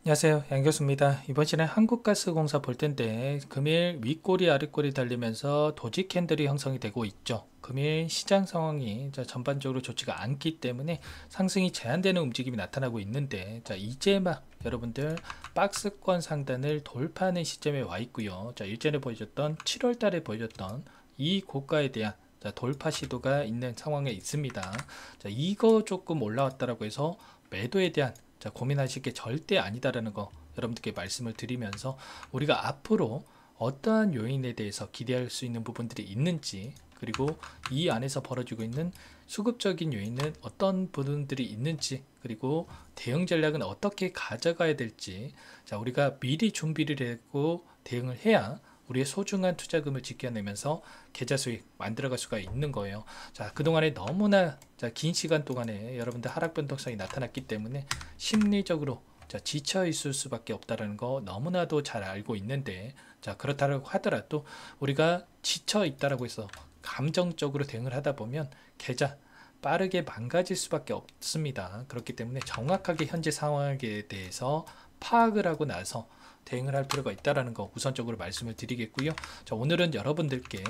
안녕하세요, 양 교수입니다. 이번 시간에 한국가스공사 볼 텐데 금일 윗꼬리 아랫꼬리 달리면서 도지 캔들이 형성이 되고 있죠. 금일 시장 상황이 전반적으로 좋지가 않기 때문에 상승이 제한되는 움직임이 나타나고 있는데, 이제 막 여러분들 박스권 상단을 돌파하는 시점에 와 있고요. 일전에 보여줬던 7월 달에 보여줬던 이 고가에 대한 돌파 시도가 있는 상황에 있습니다. 이거 조금 올라왔다라고 해서 매도에 대한 고민하실 게 절대 아니다라는 거 여러분들께 말씀을 드리면서, 우리가 앞으로 어떠한 요인에 대해서 기대할 수 있는 부분들이 있는지, 그리고 이 안에서 벌어지고 있는 수급적인 요인은 어떤 부분들이 있는지, 그리고 대응 전략은 어떻게 가져가야 될지, 우리가 미리 준비를 하고 대응을 해야 우리의 소중한 투자금을 지켜내면서 계좌 수익 만들어갈 수가 있는 거예요. 그동안에 너무나 긴 시간 동안에 여러분들 하락 변동성이 나타났기 때문에 심리적으로 지쳐 있을 수밖에 없다는 거 너무나도 잘 알고 있는데, 그렇다고 하더라도 우리가 지쳐 있다라고 해서 감정적으로 대응을 하다 보면 계좌 빠르게 망가질 수밖에 없습니다. 그렇기 때문에 정확하게 현재 상황에 대해서 파악을 하고 나서 대응을 할 필요가 있다는 거 우선적으로 말씀을 드리겠고요. 오늘은 여러분들께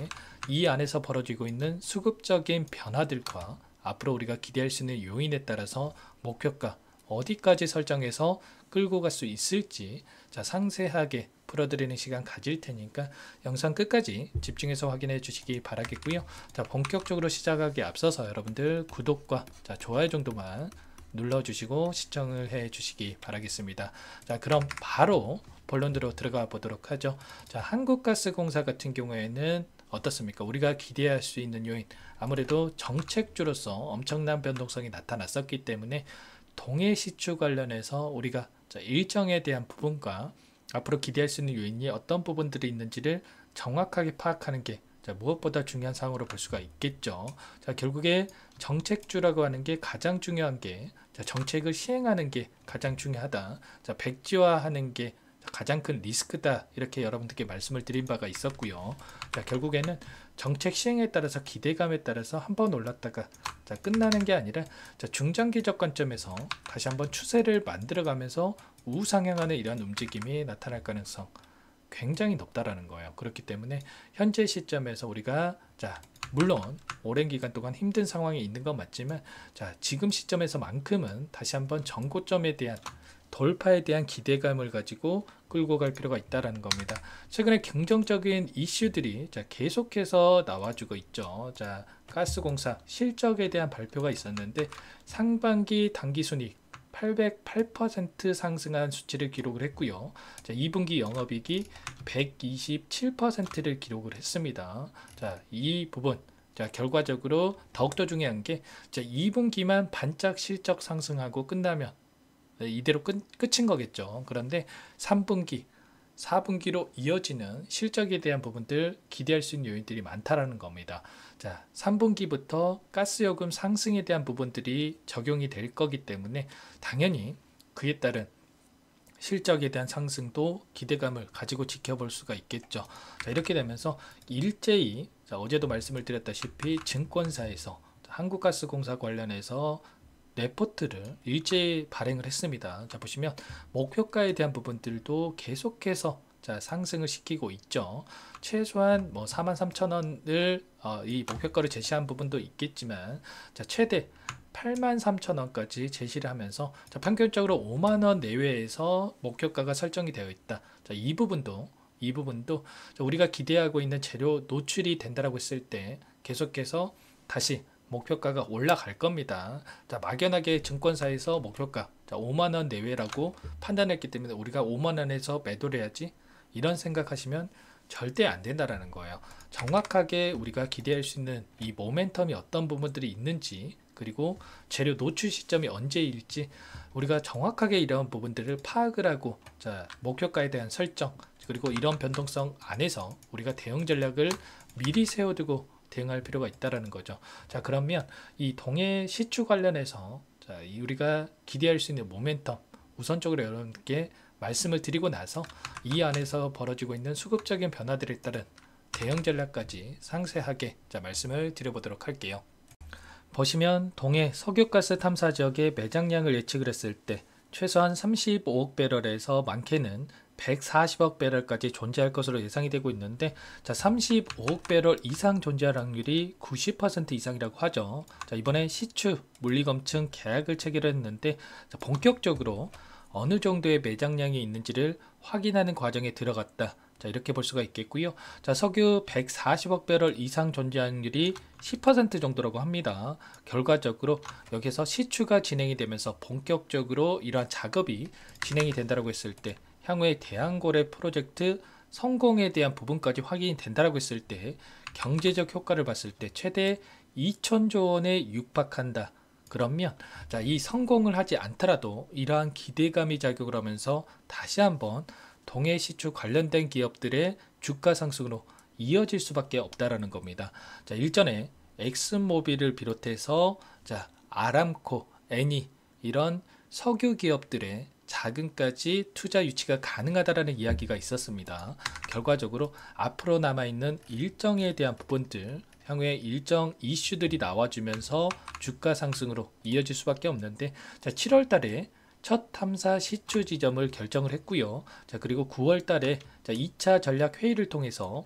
이 안에서 벌어지고 있는 수급적인 변화들과 앞으로 우리가 기대할 수 있는 요인에 따라서 목표가 어디까지 설정해서 끌고 갈 수 있을지 상세하게 풀어드리는 시간 가질 테니까 영상 끝까지 집중해서 확인해 주시기 바라겠고요. 본격적으로 시작하기 앞서서 여러분들 구독과 좋아요 정도만 눌러주시고 시청을 해 주시기 바라겠습니다. 그럼 바로 본론으로 들어가 보도록 하죠. 한국가스공사 같은 경우에는 어떻습니까? 우리가 기대할 수 있는 요인, 아무래도 정책주로서 엄청난 변동성이 나타났었기 때문에 동해 시추 관련해서 우리가 일정에 대한 부분과 앞으로 기대할 수 있는 요인이 어떤 부분들이 있는지를 정확하게 파악하는 게 무엇보다 중요한 사항으로 볼 수가 있겠죠. 결국에 정책주라고 하는 게 가장 중요한 게, 정책을 시행하는 게 가장 중요하다, 백지화하는 게 가장 큰 리스크다, 이렇게 여러분들께 말씀을 드린 바가 있었고요. 결국에는 정책 시행에 따라서 기대감에 따라서 한번 올랐다가 끝나는 게 아니라 중장기적 관점에서 다시 한번 추세를 만들어가면서 우상향하는 이러한 움직임이 나타날 가능성 굉장히 높다라는 거예요. 그렇기 때문에 현재 시점에서 우리가 물론 오랜 기간 동안 힘든 상황이 있는 건 맞지만 지금 시점에서만큼은 다시 한번 전고점에 대한 돌파에 대한 기대감을 가지고 끌고 갈 필요가 있다는 겁니다. 최근에 긍정적인 이슈들이 계속해서 나와주고 있죠. 가스공사 실적에 대한 발표가 있었는데 상반기 당기순이익 808% 상승한 수치를 기록을 했고요. 2분기 영업이익이 127%를 기록을 했습니다. 이 부분 결과적으로 더욱더 중요한 게 2분기만 반짝 실적 상승하고 끝나면 이대로 끝인 거겠죠. 그런데 3분기, 4분기로 이어지는 실적에 대한 부분들 기대할 수 있는 요인들이 많다라는 겁니다. 3분기부터 가스요금 상승에 대한 부분들이 적용이 될 거기 때문에 당연히 그에 따른 실적에 대한 상승도 기대감을 가지고 지켜볼 수가 있겠죠. 이렇게 되면서 일제히 어제도 말씀을 드렸다시피 증권사에서 한국가스공사 관련해서 레포트를 일제히 발행을 했습니다. 보시면 목표가에 대한 부분들도 계속해서 상승을 시키고 있죠. 최소한 43,000원을 이 목표가를 제시한 부분도 있겠지만 최대 83,000원까지 제시를 하면서 평균적으로 5만원 내외에서 목표가가 설정이 되어 있다. 이 부분도 우리가 기대하고 있는 재료 노출이 된다라고 했을 때 계속해서 다시 목표가가 올라갈 겁니다. 막연하게 증권사에서 목표가 5만원 내외라고 판단했기 때문에 우리가 5만원에서 매도를 해야지, 이런 생각하시면 절대 안 된다라는 거예요. 정확하게 우리가 기대할 수 있는 이 모멘텀이 어떤 부분들이 있는지, 그리고 재료 노출 시점이 언제일지 우리가 정확하게 이런 부분들을 파악을 하고 목표가에 대한 설정, 그리고 이런 변동성 안에서 우리가 대응 전략을 미리 세워두고 대응할 필요가 있다라는 거죠. 그러면 이 동해 시추 관련해서 우리가 기대할 수 있는 모멘텀 우선적으로 여러분께 말씀을 드리고 나서 이 안에서 벌어지고 있는 수급적인 변화들에 따른 대응 전략까지 상세하게 말씀을 드려보도록 할게요. 보시면 동해 석유가스 탐사 지역의 매장량을 예측을 했을 때 최소한 35억 배럴에서 많게는 140억 배럴까지 존재할 것으로 예상이 되고 있는데, 자, 35억 배럴 이상 존재할 확률이 90% 이상이라고 하죠. 자, 이번에 시추 물리검증 계약을 체결했는데, 자, 본격적으로 어느 정도의 매장량이 있는지를 확인하는 과정에 들어갔다. 자, 이렇게 볼 수가 있겠고요. 자, 석유 140억 배럴 이상 존재 확률이 10% 정도라고 합니다. 결과적으로 여기서 시추가 진행이 되면서 본격적으로 이러한 작업이 진행이 된다고 했을 때, 향후에 대한고래 프로젝트 성공에 대한 부분까지 확인이 된다고 했을 때, 경제적 효과를 봤을 때 최대 2천조 원에 육박한다. 그러면 자, 이 성공을 하지 않더라도 이러한 기대감이 작용을 하면서 다시 한번 동해 시추 관련된 기업들의 주가 상승으로 이어질 수밖에 없다라는 겁니다. 자, 일전에 엑슨모빌을 비롯해서 자, 아람코, 에니 이런 석유 기업들의 자금까지 투자 유치가 가능하다라는 이야기가 있었습니다. 결과적으로 앞으로 남아있는 일정에 대한 부분들, 향후에 일정 이슈들이 나와주면서 주가 상승으로 이어질 수밖에 없는데, 자, 7월 달에 첫 탐사 시추 지점을 결정을 했고요. 자, 그리고 9월 달에 2차 전략 회의를 통해서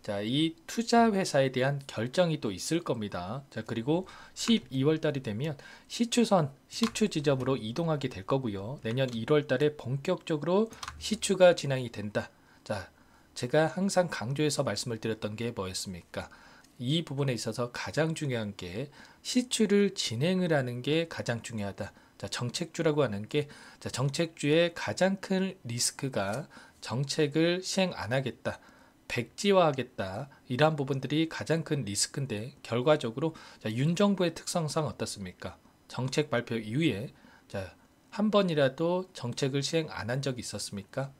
자, 이 투자 회사에 대한 결정이 또 있을 겁니다. 자, 그리고 12월 달이 되면 시추선, 시추 지점으로 이동하게 될 거고요. 내년 1월 달에 본격적으로 시추가 진행이 된다. 자, 제가 항상 강조해서 말씀을 드렸던 게 뭐였습니까? 이 부분에 있어서 가장 중요한 게 시추를 진행을 하는 게 가장 중요하다. 자, 정책주라고 하는 게, 자, 정책주의 가장 큰 리스크가 정책을 시행 안 하겠다, 백지화하겠다, 이러한 부분들이 가장 큰 리스크인데, 결과적으로 자, 윤 정부의 특성상 어떻습니까? 정책 발표 이후에 자, 한 번이라도 정책을 시행 안 한 적이 있었습니까?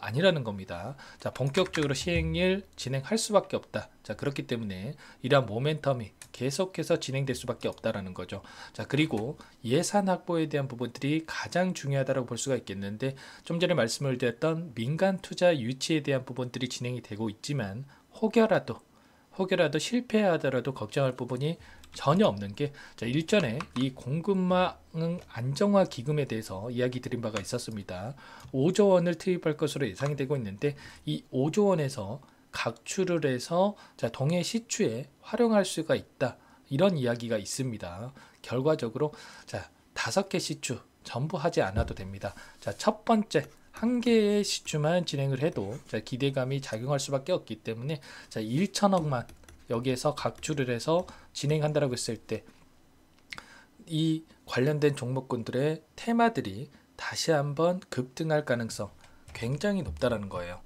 아니라는 겁니다. 자, 본격적으로 시행을 진행할 수밖에 없다. 자, 그렇기 때문에 이러한 모멘텀이 계속해서 진행될 수밖에 없다라는 거죠. 자, 그리고 예산 확보에 대한 부분들이 가장 중요하다고 볼 수가 있겠는데, 좀 전에 말씀을 드렸던 민간 투자 유치에 대한 부분들이 진행이 되고 있지만, 혹여라도 실패하더라도 걱정할 부분이 전혀 없는 게, 자, 일전에 이 공급망 안정화 기금에 대해서 이야기 드린 바가 있었습니다. 5조 원을 투입할 것으로 예상이 되고 있는데, 이 5조 원에서 각출을 해서 자, 동해 시추에 활용할 수가 있다, 이런 이야기가 있습니다. 결과적으로 자, 5개 시추 전부 하지 않아도 됩니다. 자, 첫 번째 한 개의 시추만 진행을 해도 자, 기대감이 작용할 수밖에 없기 때문에, 자, 1천억만 여기에서 각출을 해서 진행한다라고 했을 때, 이 관련된 종목군들의 테마들이 다시 한번 급등할 가능성 굉장히 높다라는 거예요.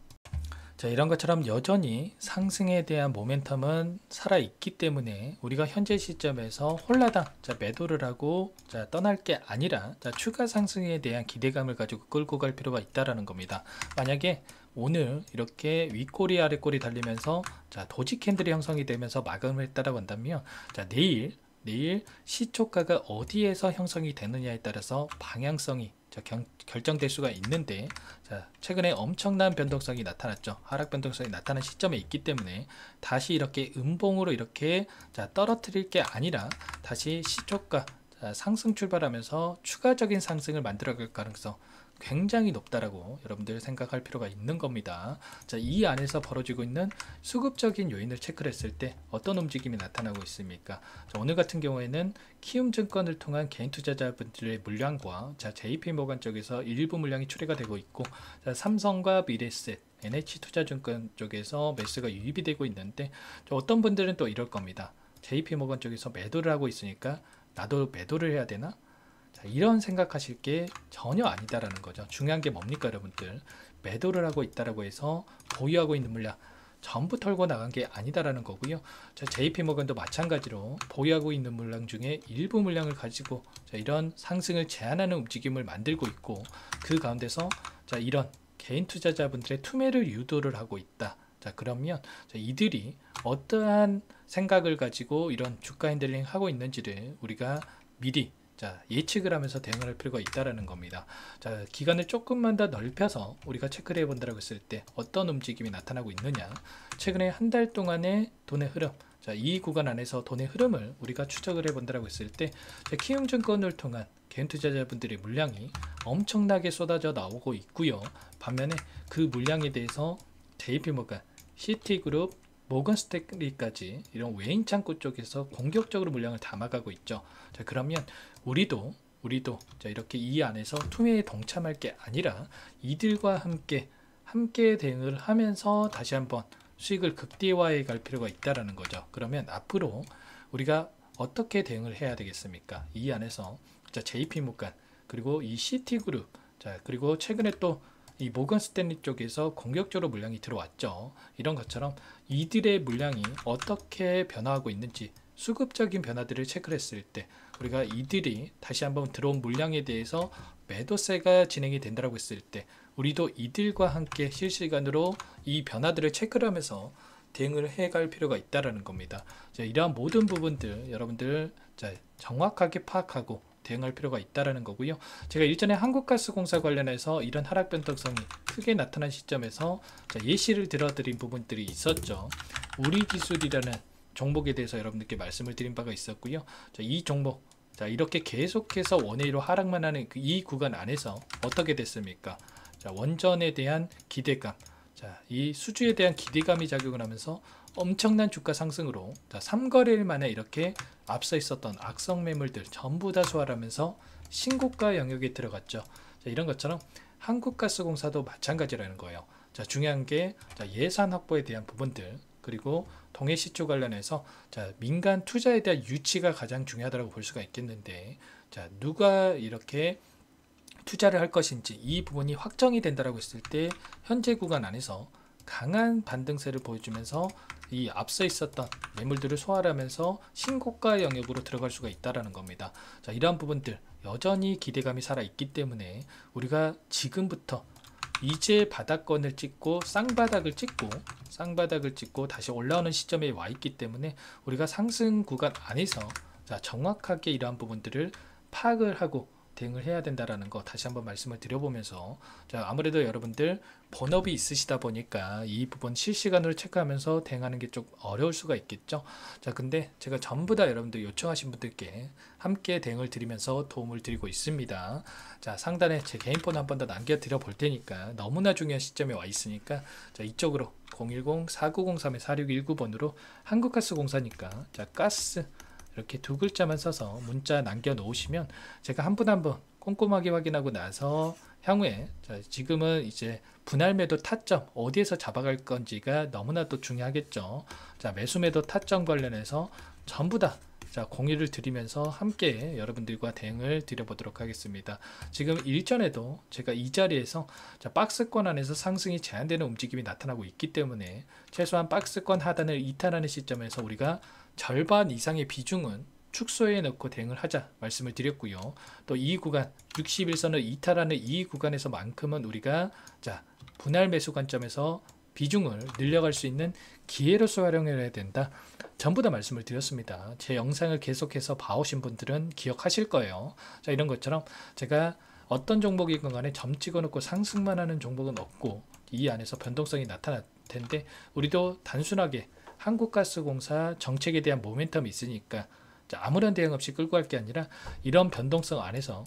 자, 이런 것처럼 여전히 상승에 대한 모멘텀은 살아있기 때문에 우리가 현재 시점에서 홀라당 자, 매도를 하고 자, 떠날 게 아니라 자, 추가 상승에 대한 기대감을 가지고 끌고 갈 필요가 있다라는 겁니다. 만약에 오늘 이렇게 윗꼬리 아랫꼬리 달리면서 자, 도지 캔들이 형성이 되면서 마감을 했다라고 한다면, 자, 내일 시초가가 어디에서 형성이 되느냐에 따라서 방향성이 자, 결정될 수가 있는데, 자, 최근에 엄청난 변동성이 나타났죠. 하락 변동성이 나타난 시점에 있기 때문에 다시 이렇게 음봉으로 이렇게 자, 떨어뜨릴 게 아니라 다시 시초가 자, 상승 출발하면서 추가적인 상승을 만들어갈 가능성 굉장히 높다라고 여러분들 생각할 필요가 있는 겁니다. 자, 이 안에서 벌어지고 있는 수급적인 요인을 체크를 했을 때 어떤 움직임이 나타나고 있습니까? 자, 오늘 같은 경우에는 키움증권을 통한 개인 투자자분들의 물량과 자, JP모건 쪽에서 일부 물량이 출회가 되고 있고, 자, 삼성과 미래에셋, NH투자증권 쪽에서 매수가 유입이 되고 있는데, 어떤 분들은 또 이럴 겁니다. JP모건 쪽에서 매도를 하고 있으니까 나도 매도를 해야 되나? 자, 이런 생각하실 게 전혀 아니다라는 거죠. 중요한 게 뭡니까, 여러분들? 매도를 하고 있다라고 해서 보유하고 있는 물량 전부 털고 나간 게 아니다라는 거고요. 자, JP모건도 마찬가지로 보유하고 있는 물량 중에 일부 물량을 가지고 자, 이런 상승을 제한하는 움직임을 만들고 있고, 그 가운데서 자, 이런 개인 투자자분들의 투매를 유도를 하고 있다. 자, 그러면 자, 이들이 어떠한 생각을 가지고 이런 주가 핸들링 하고 있는지를 우리가 미리 자, 예측을 하면서 대응을 할 필요가 있다라는 겁니다. 자, 기간을 조금만 더 넓혀서 우리가 체크를 해본다고 했을 때 어떤 움직임이 나타나고 있느냐, 최근에 한 달 동안의 돈의 흐름, 자, 이 구간 안에서 돈의 흐름을 우리가 추적을 해본다고 했을 때, 키움증권을 통한 개인 투자자분들의 물량이 엄청나게 쏟아져 나오고 있고요. 반면에 그 물량에 대해서 JP모건, 시티그룹, 모건스탠리까지 이런 외인 창구 쪽에서 공격적으로 물량을 담아가고 있죠. 자, 그러면 우리도 자, 이렇게 이 안에서 투매에 동참할 게 아니라 이들과 함께 대응을 하면서 다시 한번 수익을 극대화해 갈 필요가 있다라는 거죠. 그러면 앞으로 우리가 어떻게 대응을 해야 되겠습니까? 이 안에서 자, JP모건 그리고 이 시티그룹, 자, 그리고 최근에 또 이 모건 스탠리 쪽에서 공격적으로 물량이 들어왔죠. 이런 것처럼 이들의 물량이 어떻게 변화하고 있는지 수급적인 변화들을 체크를 했을 때 우리가 이들이 다시 한번 들어온 물량에 대해서 매도세가 진행이 된다고 했을 때 우리도 이들과 함께 실시간으로 이 변화들을 체크를 하면서 대응을 해갈 필요가 있다는 겁니다. 자, 이러한 모든 부분들 여러분들 자, 정확하게 파악하고 대응할 필요가 있다는 거고요. 제가 일전에 한국가스공사 관련해서 이런 하락 변동성이 크게 나타난 시점에서 자, 예시를 들어드린 부분들이 있었죠. 우리기술이라는 종목에 대해서 여러분들께 말씀을 드린 바가 있었고요. 자, 이 종목 자, 이렇게 계속해서 원웨이로 하락만 하는 이 구간 안에서 어떻게 됐습니까? 자, 원전에 대한 기대감, 자, 이 수주에 대한 기대감이 작용을 하면서 엄청난 주가 상승으로 자, 3거래일 만에 이렇게 앞서 있었던 악성 매물들 전부 다 소화하면서 신고가 영역에 들어갔죠. 자, 이런 것처럼 한국가스공사도 마찬가지라는 거예요. 자, 중요한 게 자, 예산 확보에 대한 부분들 그리고 동해시초 관련해서 자, 민간 투자에 대한 유치가 가장 중요하다고 볼 수가 있겠는데 자, 누가 이렇게 투자를 할 것인지 이 부분이 확정이 된다고 했을 때 현재 구간 안에서 강한 반등세를 보여주면서 이 앞서 있었던 매물들을 소화하면서 신고가 영역으로 들어갈 수가 있다는 겁니다. 자, 이러한 부분들 여전히 기대감이 살아있기 때문에 우리가 지금부터 이제 바닥권을 찍고 쌍바닥을 찍고 다시 올라오는 시점에 와 있기 때문에 우리가 상승 구간 안에서 자, 정확하게 이러한 부분들을 파악을 하고 대응을 해야 된다라는 거 다시 한번 말씀을 드려보면서 자, 아무래도 여러분들 본업이 있으시다 보니까 이 부분 실시간으로 체크하면서 대응하는 게 좀 어려울 수가 있겠죠. 자, 근데 제가 전부 다 여러분들 요청하신 분들께 함께 대응을 드리면서 도움을 드리고 있습니다. 자, 상단에 제 개인 폰 한 번 더 남겨 드려 볼 테니까 너무나 중요한 시점에 와 있으니까 자, 이쪽으로 010-4903-4619번으로 한국가스공사니까 자, 가스 이렇게 두 글자만 써서 문자 남겨 놓으시면 제가 한 분 한 분 꼼꼼하게 확인하고 나서 향후에 자, 지금은 이제 분할 매도 타점 어디에서 잡아갈 건지가 너무나도 중요하겠죠. 자, 매수 매도 타점 관련해서 전부 다 자, 공유를 드리면서 함께 여러분들과 대응을 드려보도록 하겠습니다. 지금 일전에도 제가 이 자리에서 자, 박스권 안에서 상승이 제한되는 움직임이 나타나고 있기 때문에 최소한 박스권 하단을 이탈하는 시점에서 우리가 절반 이상의 비중은 축소해 넣고 대응을 하자 말씀을 드렸고요. 또 이 구간 61선을 이탈하는 이 구간에서만큼은 우리가 자, 분할 매수 관점에서 비중을 늘려갈 수 있는 기회로서 활용을 해야 된다. 전부 다 말씀을 드렸습니다. 제 영상을 계속해서 봐오신 분들은 기억하실 거예요. 자, 이런 것처럼 제가 어떤 종목이건 간에 점 찍어놓고 상승만 하는 종목은 없고 이 안에서 변동성이 나타날 텐데 우리도 단순하게 한국가스공사 정책에 대한 모멘텀이 있으니까 자, 아무런 대응 없이 끌고 갈 게 아니라 이런 변동성 안에서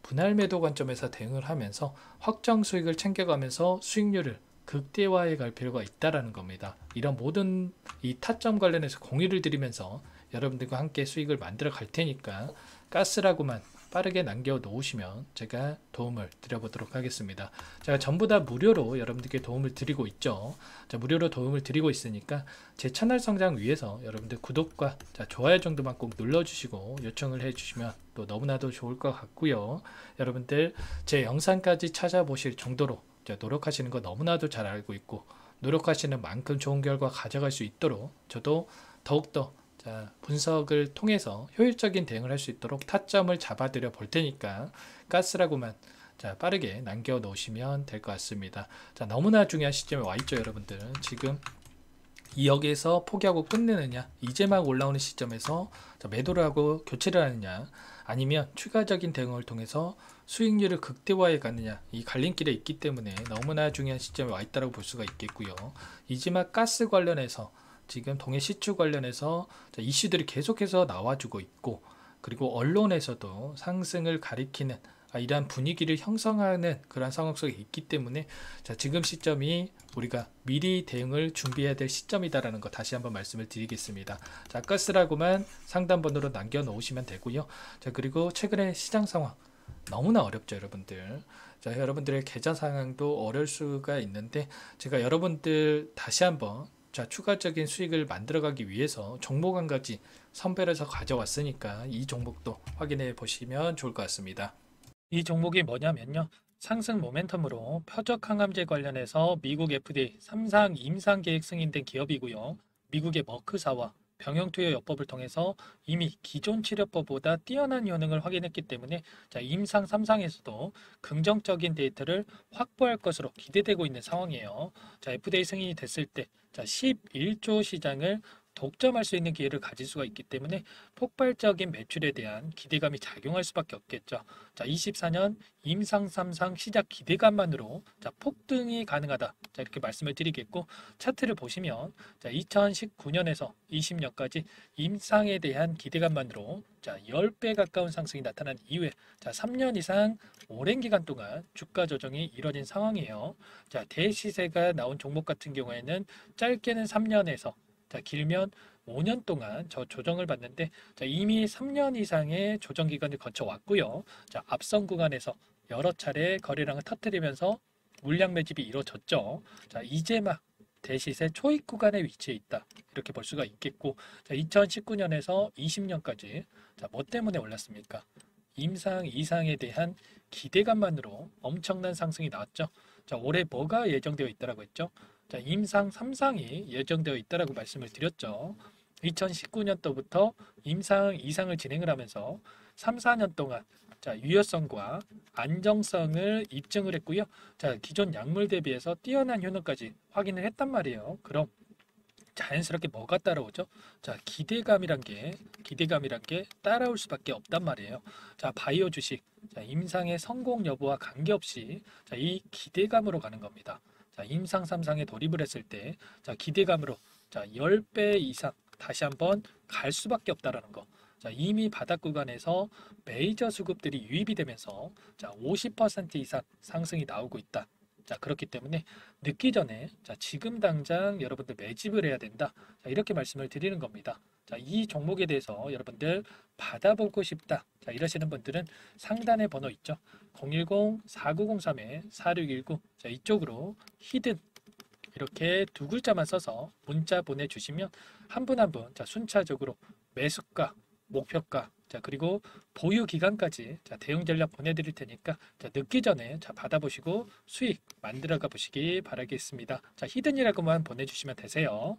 분할 매도 관점에서 대응을 하면서 확정 수익을 챙겨가면서 수익률을 극대화해 갈 필요가 있다라는 겁니다. 이런 모든 이 타점 관련해서 공유를 드리면서 여러분들과 함께 수익을 만들어 갈 테니까 가스라고만 빠르게 남겨 놓으시면 제가 도움을 드려보도록 하겠습니다. 제가 전부 다 무료로 여러분들께 도움을 드리고 있죠. 자, 무료로 도움을 드리고 있으니까 제 채널 성장 위해서 여러분들 구독과 자, 좋아요 정도만 꼭 눌러주시고 요청을 해주시면 또 너무나도 좋을 것 같고요. 여러분들 제 영상까지 찾아보실 정도로 자, 노력하시는 거 너무나도 잘 알고 있고 노력하시는 만큼 좋은 결과 가져갈 수 있도록 저도 더욱더 자, 분석을 통해서 효율적인 대응을 할 수 있도록 타점을 잡아드려 볼 테니까 가스라고만 자, 빠르게 남겨 놓으시면 될 것 같습니다. 자, 너무나 중요한 시점에 와 있죠, 여러분들. 지금 이 여기에서 포기하고 끝내느냐, 이제 막 올라오는 시점에서 자, 매도를 하고 교체를 하느냐, 아니면 추가적인 대응을 통해서 수익률을 극대화해 가느냐, 이 갈림길에 있기 때문에 너무나 중요한 시점에 와 있다고 볼 수가 있겠고요. 이지막 가스 관련해서 지금 동해 시추 관련해서 이슈들이 계속해서 나와주고 있고 그리고 언론에서도 상승을 가리키는 이러한 분위기를 형성하는 그런 상황 속에 있기 때문에 자, 지금 시점이 우리가 미리 대응을 준비해야 될 시점이다라는 거 다시 한번 말씀을 드리겠습니다. 자, 가스라고만 상담 번호로 남겨 놓으시면 되고요. 자, 그리고 최근에 시장 상황 너무나 어렵죠, 여러분들. 자, 여러분들의 계좌 상황도 어려울 수가 있는데 제가 여러분들 다시 한번 자, 추가적인 수익을 만들어가기 위해서 종목 한 가지 선별해서 가져왔으니까 이 종목도 확인해 보시면 좋을 것 같습니다. 이 종목이 뭐냐면요. 상승 모멘텀으로 표적 항암제 관련해서 미국 FDA 3상 임상 계획 승인된 기업이고요. 미국의 머크사와 병용투여요법을 통해서 이미 기존 치료법보다 뛰어난 효능을 확인했기 때문에 자, 임상 3상에서도 긍정적인 데이터를 확보할 것으로 기대되고 있는 상황이에요. 자, FDA 승인이 됐을 때 자, 11조 시장을 독점할 수 있는 기회를 가질 수가 있기 때문에 폭발적인 매출에 대한 기대감이 작용할 수밖에 없겠죠. 자, 24년 임상 3상 시작 기대감만으로 자, 폭등이 가능하다. 자, 이렇게 말씀을 드리겠고 차트를 보시면 자, 2019년에서 20년까지 임상에 대한 기대감만으로 자, 10배 가까운 상승이 나타난 이후에 자, 3년 이상 오랜 기간 동안 주가 조정이 이뤄진 상황이에요. 자, 대시세가 나온 종목 같은 경우에는 짧게는 3년에서 자, 길면 5년 동안 저 조정을 받는데 자, 이미 3년 이상의 조정 기간을 거쳐 왔고요. 자, 앞선 구간에서 여러 차례 거래량을 터뜨리면서 물량 매집이 이루어졌죠. 자, 이제 막 대시세 초입 구간에 위치해 있다. 이렇게 볼 수가 있겠고 자, 2019년에서 20년까지 자, 뭐 때문에 올랐습니까? 임상 이상에 대한 기대감만으로 엄청난 상승이 나왔죠. 자, 올해 뭐가 예정되어 있다라고 했죠? 자, 임상 3상이 예정되어 있다라고 말씀을 드렸죠. 2019년도부터 임상 2상을 진행을 하면서 3, 4년 동안 자, 유효성과 안정성을 입증을 했고요. 자, 기존 약물 대비해서 뛰어난 효능까지 확인을 했단 말이에요. 그럼 자연스럽게 뭐가 따라오죠? 자, 기대감이란 게 따라올 수밖에 없단 말이에요. 자, 바이오 주식, 자, 임상의 성공 여부와 관계없이 자, 이 기대감으로 가는 겁니다. 자, 임상 3상에 돌입을 했을 때, 자, 기대감으로 자, 10배 이상 다시 한번 갈 수밖에 없다라는 거. 자, 이미 바닥 구간에서 메이저 수급들이 유입이 되면서 자, 50% 이상 상승이 나오고 있다. 자, 그렇기 때문에 늦기 전에 자, 지금 당장 여러분들 매집을 해야 된다. 자, 이렇게 말씀을 드리는 겁니다. 자, 이 종목에 대해서 여러분들 받아보고 싶다. 자, 이러시는 분들은 상단에 번호 있죠. 010-4903-4619. 자, 이쪽으로 히든 이렇게 두 글자만 써서 문자 보내주시면 한 분 한 분 자, 순차적으로 매수가, 목표가, 자, 그리고 보유 기간까지 자, 대응 전략 보내드릴 테니까 자, 늦기 전에 자, 받아보시고 수익 만들어가 보시기 바라겠습니다. 자, 히든이라고만 보내주시면 되세요.